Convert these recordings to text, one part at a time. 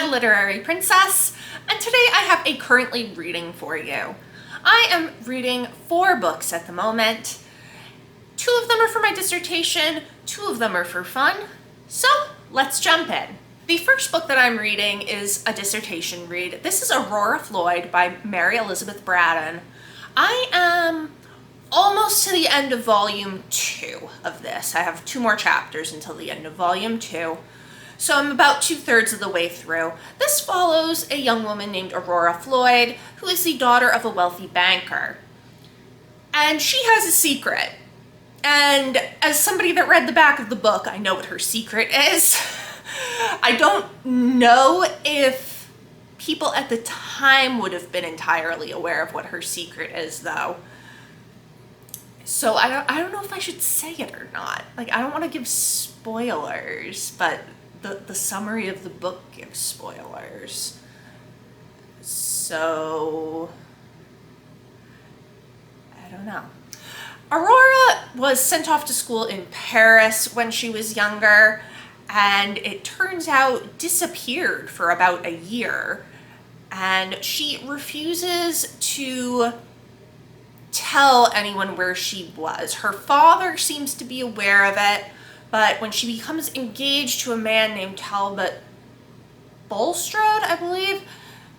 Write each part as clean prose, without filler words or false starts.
a literary princess, and today I have a currently reading for you. I am reading 4 books at the moment. 2 of them are for my dissertation, 2 of them are for fun, so let's jump in. The first book that I'm reading is a dissertation read. This is Aurora Floyd by Mary Elizabeth Braddon. I am almost to the end of volume 2 of this. I have 2 more chapters until the end of volume 2. So I'm about 2/3 of the way through. This follows a young woman named Aurora Floyd, who is the daughter of a wealthy banker. And she has a secret. And as somebody that read the back of the book, I know what her secret is. I don't know if people at the time would have been entirely aware of what her secret is, though. So I don't know if I should say it or not. Like, I don't want to give spoilers, but the summary of the book gives spoilers. So I don't know. Aurora was sent off to school in Paris when she was younger, and it turns out disappeared for about a year. And she refuses to tell anyone where she was. Her father seems to be aware of it, but when she becomes engaged to a man named Talbot Bulstrode, I believe,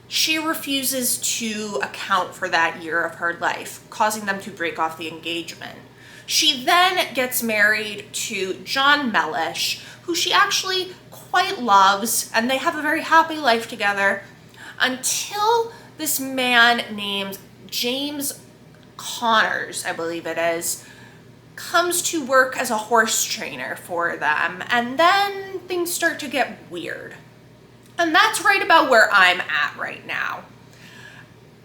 she refuses to account for that year of her life, causing them to break off the engagement. She then gets married to John Mellish, who she actually quite loves, and they have a very happy life together until this man named James Connors, I believe it is, comes to work as a horse trainer for them, and then things start to get weird. And that's right about where I'm at right now.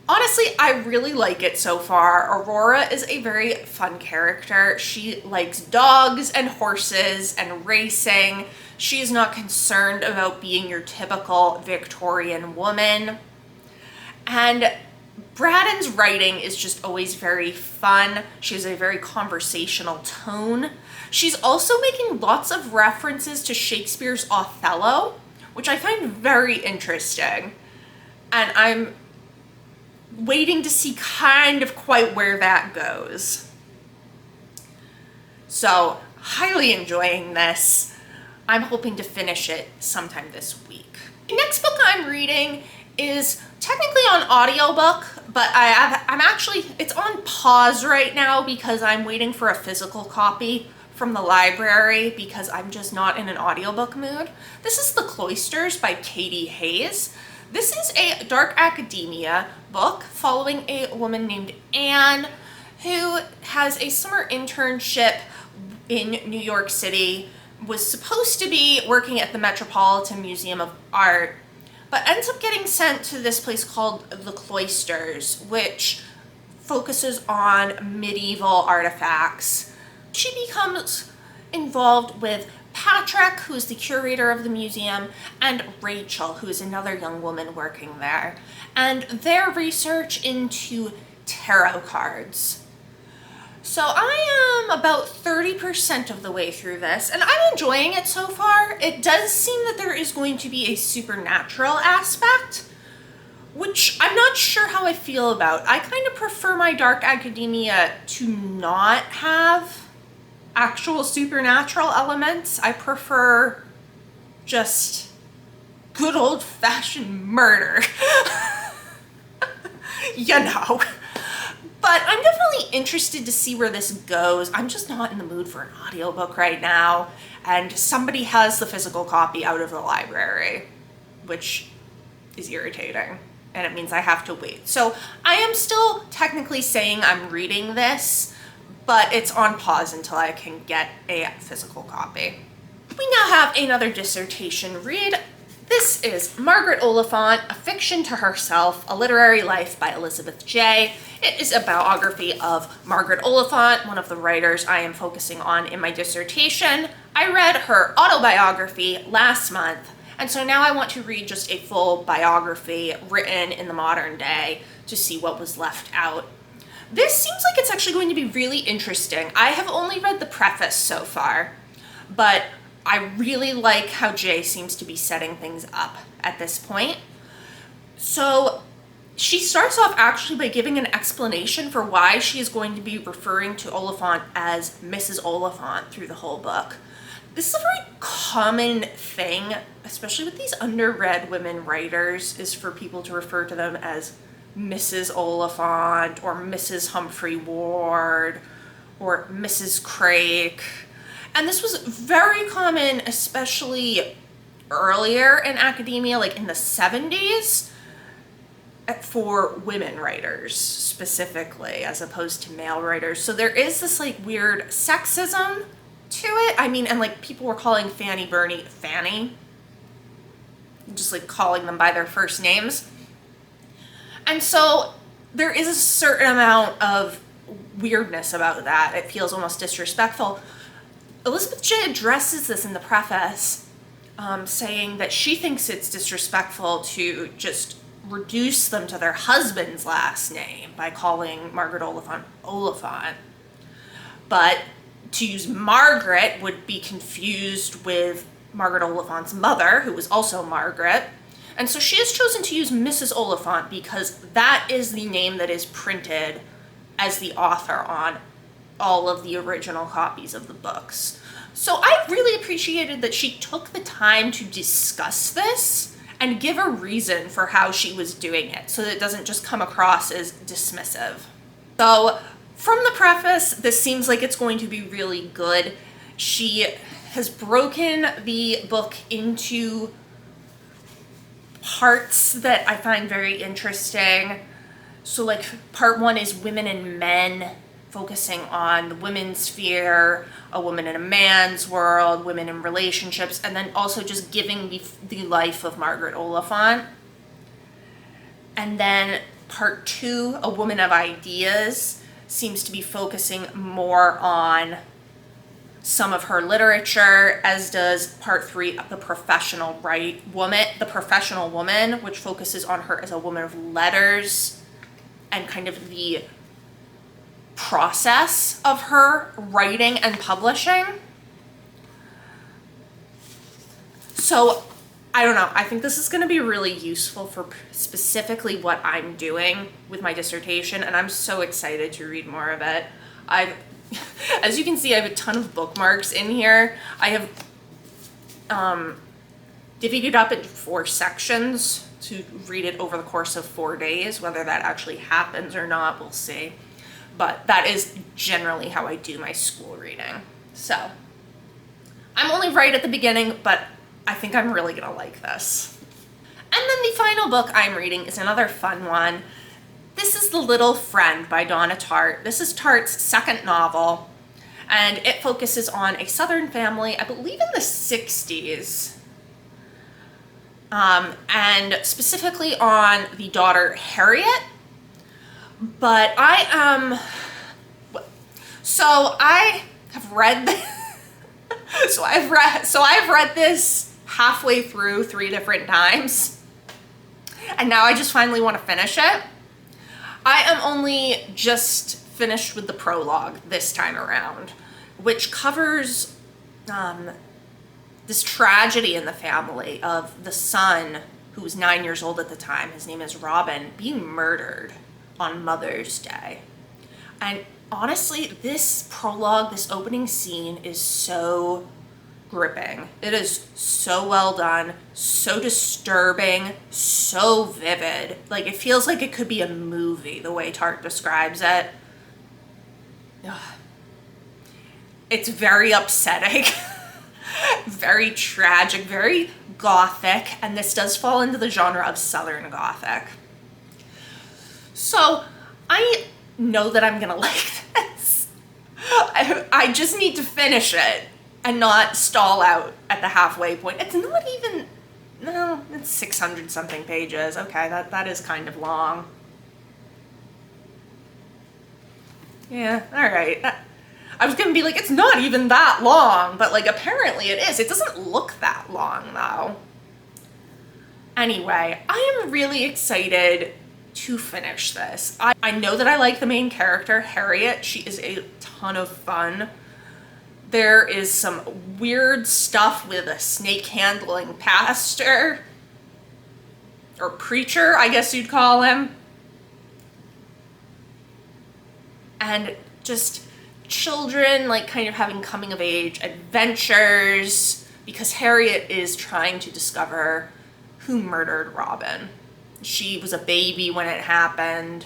Honestly, I really like it so far. Aurora is a very fun character. She likes dogs and horses and racing. She is not concerned about being your typical Victorian woman. And Braddon's writing is just always very fun. She has a very conversational tone. She's also making lots of references to Shakespeare's Othello, which I find very interesting. And I'm waiting to see kind of quite where that goes. So, highly enjoying this. I'm hoping to finish it sometime this week. The next book I'm reading is technically on audiobook, but it's on pause right now because I'm waiting for a physical copy from the library because I'm just not in an audiobook mood. This is The Cloisters by Katie Hayes. This is a dark academia book following a woman named Anne who has a summer internship in New York City, was supposed to be working at the Metropolitan Museum of Art, but ends up getting sent to this place called the Cloisters, which focuses on medieval artifacts. She becomes involved with Patrick, who is the curator of the museum, and Rachel, who is another young woman working there, and their research into tarot cards. So I am about 30% of the way through this, and I'm enjoying it so far. It does seem that there is going to be a supernatural aspect, which I'm not sure how I feel about. I kind of prefer my dark academia to not have actual supernatural elements. I prefer just good old-fashioned murder. You know. But I'm definitely interested to see where this goes. I'm just not in the mood for an audiobook right now, and somebody has the physical copy out of the library, which is irritating, and it means I have to wait. So I am still technically saying I'm reading this, but it's on pause until I can get a physical copy. We now have another dissertation read. This is Margaret Oliphant, A Fiction to Herself, A Literary Life by Elizabeth J. It is a biography of Margaret Oliphant, one of the writers I am focusing on in my dissertation. I read her autobiography last month, and so now I want to read just a full biography written in the modern day to see what was left out. This seems like it's actually going to be really interesting. I have only read the preface so far, but I really like how Jay seems to be setting things up at this point. So she starts off actually by giving an explanation for why she is going to be referring to Oliphant as Mrs. Oliphant through the whole book. This is a very common thing, especially with these underread women writers, is for people to refer to them as Mrs. Oliphant or Mrs. Humphrey Ward or Mrs. Craik. And this was very common, especially earlier in academia, like in the 70s, for women writers specifically, as opposed to male writers. So there is this like weird sexism to it. I mean, and like people were calling Fanny Burney Fanny, just like calling them by their first names. And so there is a certain amount of weirdness about that. It feels almost disrespectful. Elizabeth Jay addresses this in the preface, saying that she thinks it's disrespectful to just reduce them to their husband's last name by calling Margaret Oliphant Oliphant. But to use Margaret would be confused with Margaret Oliphant's mother, who was also Margaret. And so she has chosen to use Mrs. Oliphant because that is the name that is printed as the author on all of the original copies of the books. So I really appreciated that she took the time to discuss this and give a reason for how she was doing it so that it doesn't just come across as dismissive. So from the preface, this seems like it's going to be really good. She has broken the book into parts that I find very interesting. So like part 1 is women and men, focusing on the women's sphere, a woman in a man's world, women in relationships, and then also just giving the life of Margaret Oliphant. And then part 2, a woman of ideas, seems to be focusing more on some of her literature, as does part 3, the professional woman, which focuses on her as a woman of letters and kind of the process of her writing and publishing. So I don't know, I think this is going to be really useful for specifically what I'm doing with my dissertation, and I'm so excited to read more of it. As you can see, I have a ton of bookmarks in here. I have divvied it up into 4 sections to read it over the course of 4 days. Whether that actually happens or not, we'll see. But that is generally how I do my school reading. So I'm only right at the beginning, but I think I'm really gonna like this. And then the final book I'm reading is another fun one. This is The Little Friend by Donna Tartt. This is Tartt's second novel, and it focuses on a Southern family, I believe in the 60s, and specifically on the daughter Harriet. But I have read so I've read this halfway through 3 different times, and now I just finally want to finish it. I am only just finished with the prologue this time around, which covers this tragedy in the family of the son, who was 9 years old at the time, his name is Robin, being murdered on Mother's Day. And honestly, this prologue, this opening scene is so gripping. It is so well done, so disturbing, so vivid. Like, it feels like it could be a movie, the way Tartt describes it. Ugh. It's very upsetting, very tragic, very gothic, and this does fall into the genre of Southern Gothic. So I know that I'm gonna like this. I just need to finish it and not stall out at the halfway point. It's not even, no, it's 600 something pages. Okay, that is kind of long. Yeah, all right. I was gonna be like, it's not even that long, but like apparently it is. It doesn't look that long though. Anyway, I am really excited to finish this. I know that I like the main character, Harriet. She is a ton of fun. There is some weird stuff with a snake handling pastor, or preacher, I guess you'd call him. And just children like kind of having coming of age adventures because Harriet is trying to discover who murdered Robin. She was a baby when it happened.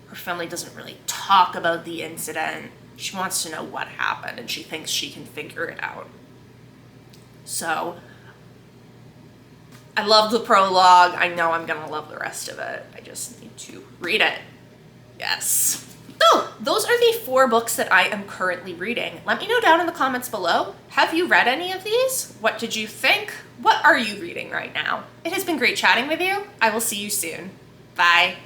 Her family doesn't really talk about the incident. She wants to know what happened and she thinks she can figure it out. So I love the prologue. I know I'm gonna love the rest of it. I just need to read it. Yes. So those are the 4 books that I am currently reading. Let me know down in the comments below. Have you read any of these? What did you think? What are you reading right now? It has been great chatting with you. I will see you soon. Bye.